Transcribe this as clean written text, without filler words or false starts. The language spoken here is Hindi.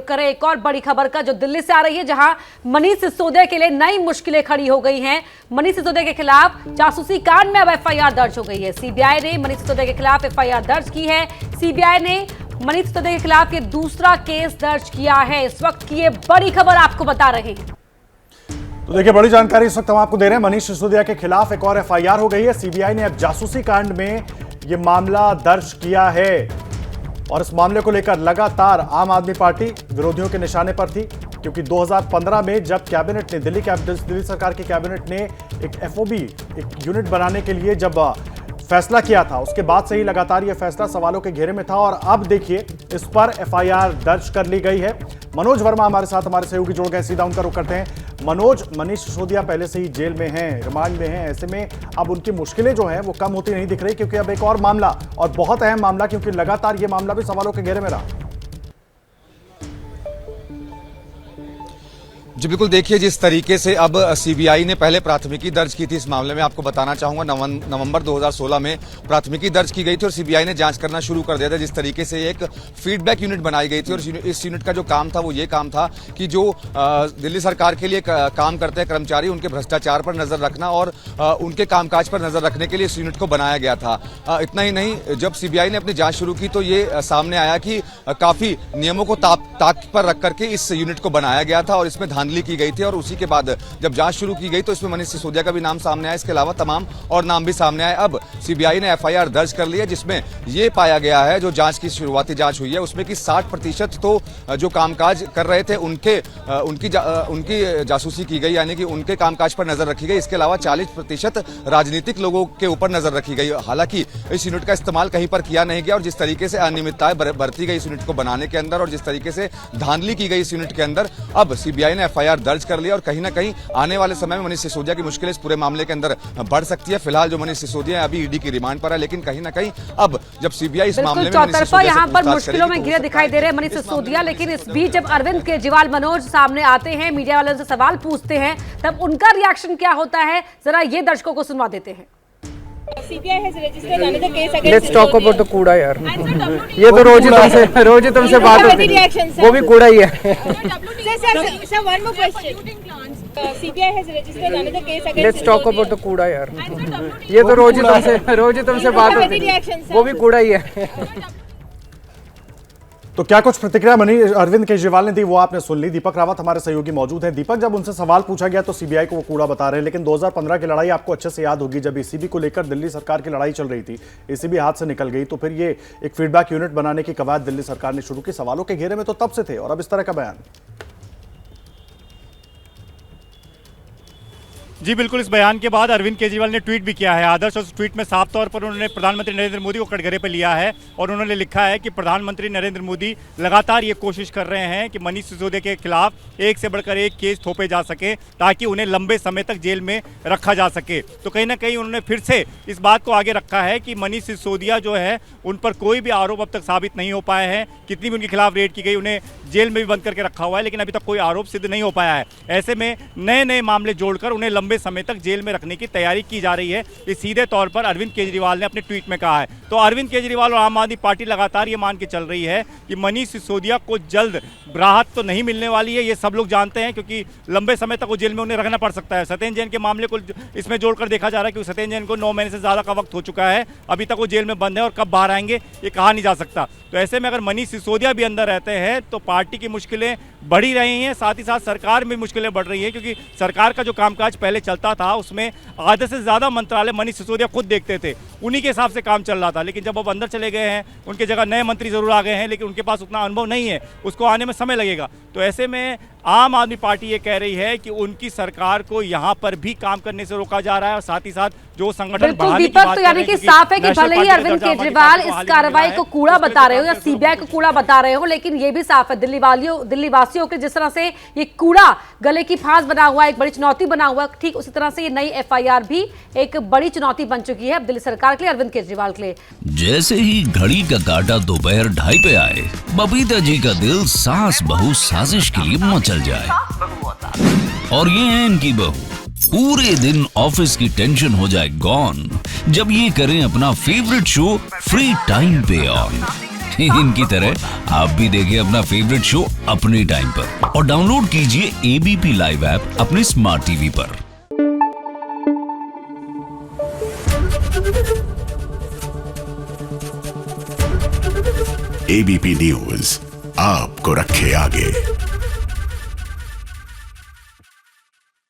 करें एक और बड़ी खबर का, जो दिल्ली से आ रही है, जहां मनीष सिसोदिया के लिए नई मुश्किलें खड़ी हो गई हैं। मनीष सिसोदिया के खिलाफ जासूसी कांड में अब एफआईआर दर्ज हो गई है। सीबीआई ने मनीष सिसोदिया के खिलाफ एफआईआर दर्ज की है। सीबीआई ने मनीष सिसोदिया के खिलाफ ये दूसरा केस दर्ज किया है। इस वक्त की ये बड़ी खबर आपको बता रहे हैं। तो देखिए, बड़ी जानकारी इस वक्त हम आपको दे रहे हैं। मनीष सिसोदिया के खिलाफ एक और एफआईआर हो गई है। सीबीआई ने अब जासूसी कांड में ये मामला दर्ज किया है और इस मामले को लेकर लगातार आम आदमी पार्टी विरोधियों के निशाने पर थी, क्योंकि 2015 में जब कैबिनेट ने दिल्ली सरकार की कैबिनेट ने एक एफओबी, एक यूनिट बनाने के लिए जब फैसला किया था, उसके बाद से ही लगातार यह फैसला सवालों के घेरे में था और अब देखिए इस पर एफआईआर दर्ज कर ली गई है। मनोज वर्मा हमारे साथ, हमारे सहयोगी जुड़ गए, सीधा उनका रुख करते हैं। मनोज, मनीष सिसोदिया पहले से ही जेल में हैं, रिमांड में हैं, ऐसे में अब उनकी मुश्किलें जो हैं वो कम होती नहीं दिख रही, क्योंकि अब एक और मामला, और बहुत अहम मामला, क्योंकि लगातार ये मामला भी सवालों के घेरे में रहा। जी बिल्कुल, देखिए जिस तरीके से अब सीबीआई ने पहले प्राथमिकी दर्ज की थी इस मामले में, आपको बताना चाहूंगा नवंबर 2016 में प्राथमिकी दर्ज की गई थी और सीबीआई ने जांच करना शुरू कर दिया था। जिस तरीके से एक फीडबैक यूनिट बनाई गई थी और इस यूनिट का जो काम था वो ये काम था कि जो दिल्ली सरकार के लिए काम करते हैं कर्मचारी, उनके भ्रष्टाचार पर नजर रखना और उनके कामकाज पर नजर रखने के लिए इस यूनिट को बनाया गया था। इतना ही नहीं, जब सीबीआई ने अपनी जांच शुरू की तो ये सामने आया कि काफी नियमों को ताक पर रख करके इस यूनिट को बनाया गया था और इसमें धांधली की गई थी। और उसी के बाद जब जांच शुरू की गई तो इसमें मनीष सिसोदिया का भी नाम सामने आया, इसके अलावा तमाम और नाम भी सामने आए। अब सीबीआई ने एफआईआर दर्ज कर ली है, जिसमें यह पाया गया है, जो जांच की शुरुआती जांच हुई है उसमें कि 60% तो जो कामकाज कर रहे थे उनकी जासूसी की गई, यानी कि उनके कामकाज पर नजर रखी गई। इसके अलावा 40% राजनीतिक लोगों के ऊपर नजर रखी गई। हालांकि इस यूनिट का इस्तेमाल कहीं पर किया नहीं गया और जिस तरीके से अनियमितताएं बरती गई इस यूनिट को बनाने के अंदर और जिस तरीके से धांधली की गई इस यूनिट के अंदर, अब सीबीआई ने एफआईआर दर्ज कर लिया और कहीं ना कहीं आने वाले समय में मनीष सिसोदिया की मुश्किलें इस पूरे मामले के अंदर बढ़ सकती है। फिलहाल जो मनीष सिसोदिया है अभी ईडी की रिमांड पर है, लेकिन कहीं ना कहीं अब जब सीबीआई इस मामले में चौतरफा यहाँ पर मुश्किलों में घिरे दिखाई दे रहे हैं मनीष सिसोदिया। लेकिन इस बीच जब अरविंद केजरीवाल मनोज सामने आते हैं, मीडिया वालों से सवाल पूछते हैं, तब उनका रिएक्शन क्या होता है, जरा ये दर्शकों को सुनवा देते हैं। लेट्स टॉक अबाउट द कूड़ा यार। ये तो रोज ही तुमसे बात होती है, वो भी कूड़ा ही है। लेट्स टॉक अबाउट द कूड़ा यार। ये तो रोज ही तुमसे बात होती है, वो भी कूड़ा ही है। तो क्या कुछ प्रतिक्रिया अरविंद केजरीवाल ने दी वो आपने सुन ली। दीपक रावत हमारे सहयोगी मौजूद हैं। दीपक, जब उनसे सवाल पूछा गया तो सीबीआई को वो कूड़ा बता रहे हैं, लेकिन 2015 की लड़ाई आपको अच्छे से याद होगी, जब एसीबी को लेकर दिल्ली सरकार की लड़ाई चल रही थी, एसीबी हाथ से निकल गई, तो फिर ये एक फीडबैक यूनिट बनाने की कवायद दिल्ली सरकार ने शुरू की। सवालों के घेरे में तो तब से थे और अब इस तरह का बयान। जी बिल्कुल, इस बयान के बाद अरविंद केजरीवाल ने ट्वीट भी किया है आदर्श, और उस ट्वीट में साफ तौर पर उन्होंने प्रधानमंत्री नरेंद्र मोदी को कटघरे पर लिया है और उन्होंने लिखा है कि प्रधानमंत्री नरेंद्र मोदी लगातार ये कोशिश कर रहे हैं कि मनीष सिसोदिया के खिलाफ एक से बढ़कर एक केस थोपे जा सके ताकि उन्हें लंबे समय तक जेल में रखा जा सके। तो कहीं ना कहीं उन्होंने फिर से इस बात को आगे रखा है कि मनीष सिसोदिया जो है उन पर कोई भी आरोप अब तक साबित नहीं हो पाए हैं। कितनी भी उनके खिलाफ रेड की गई, उन्हें जेल में भी बंद करके रखा हुआ है, लेकिन अभी तक कोई आरोप सिद्ध नहीं हो पाया है। ऐसे में नए नए मामले जोड़कर उन्हें लंबे समय तक जेल में रखने की तैयारी की जा रही है। ये सीधे तौर पर अरविंद केजरीवाल ने अपने ट्वीट में कहा है। तो अरविंद केजरीवाल और आम आदमी पार्टी लगातार ये मान के चल रही है कि मनीष सिसोदिया को जल्द राहत तो नहीं मिलने वाली है, ये सब लोग जानते हैं, क्योंकि लंबे समय तक वो जेल में उन्हें रखना पड़ सकता है। सत्येंद्र जैन के मामले को इसमें जोड़कर देखा जा रहा है कि सत्येंद्र जैन को 9 महीने से ज्यादा का वक्त हो चुका है, अभी तक वो जेल में बंद है और कब बाहर आएंगे ये कहा नहीं जा सकता। तो ऐसे में अगर मनीष सिसोदिया भी अंदर रहते हैं तो पार्टी की मुश्किलें बढ़ ही रही हैं, साथ ही साथ सरकार में मुश्किलें बढ़ रही हैं, क्योंकि सरकार का जो कामकाज पहले चलता था उसमें आधे से ज्यादा मंत्रालय मनीष सिसोदिया खुद देखते थे, उन्हीं के हिसाब से काम चल रहा था। लेकिन जब अब अंदर चले गए हैं, उनके जगह नए मंत्री जरूर आ गए हैं, लेकिन उनके पास उतना अनुभव नहीं है, उसको आने में समय लगेगा। तो ऐसे में आम आदमी पार्टी ये कह रही है कि उनकी सरकार को यहाँ पर भी काम करने से रोका जा रहा है और साथ ही साथ जो संगठन बढ़ाने की बात तो यानी कि साफ है कि भले ही अरविंद केजरीवाल इस कार्रवाई को कूड़ा बता रहे हो या सीबीआई को कूड़ा बता रहे हो, लेकिन ये भी साफ है दिल्ली वासियों के जिस तरह से ये कूड़ा गले की फांस बना हुआ है, एक बड़ी चुनौती बना हुआ है, ठीक उसी तरह से ये नई एफआईआर भी एक बड़ी चुनौती बन चुकी है अब दिल्ली सरकार के लिए, अरविंद केजरीवाल के लिए। जैसे ही घड़ी का काटा दोपहर 2:30 पे आए, बबीता जी का दिल सास बहू साजिश के लिए मचल जाए। और ये है इनकी बहू, पूरे दिन ऑफिस की टेंशन हो जाए गॉन जब ये करें अपना फेवरेट शो फ्री टाइम पे ऑन। इनकी तरह आप भी देखिए अपना फेवरेट शो अपने टाइम पर और डाउनलोड कीजिए एबीपी लाइव ऐप अपने स्मार्ट टीवी पर। एबीपी न्यूज आपको रखे आगे।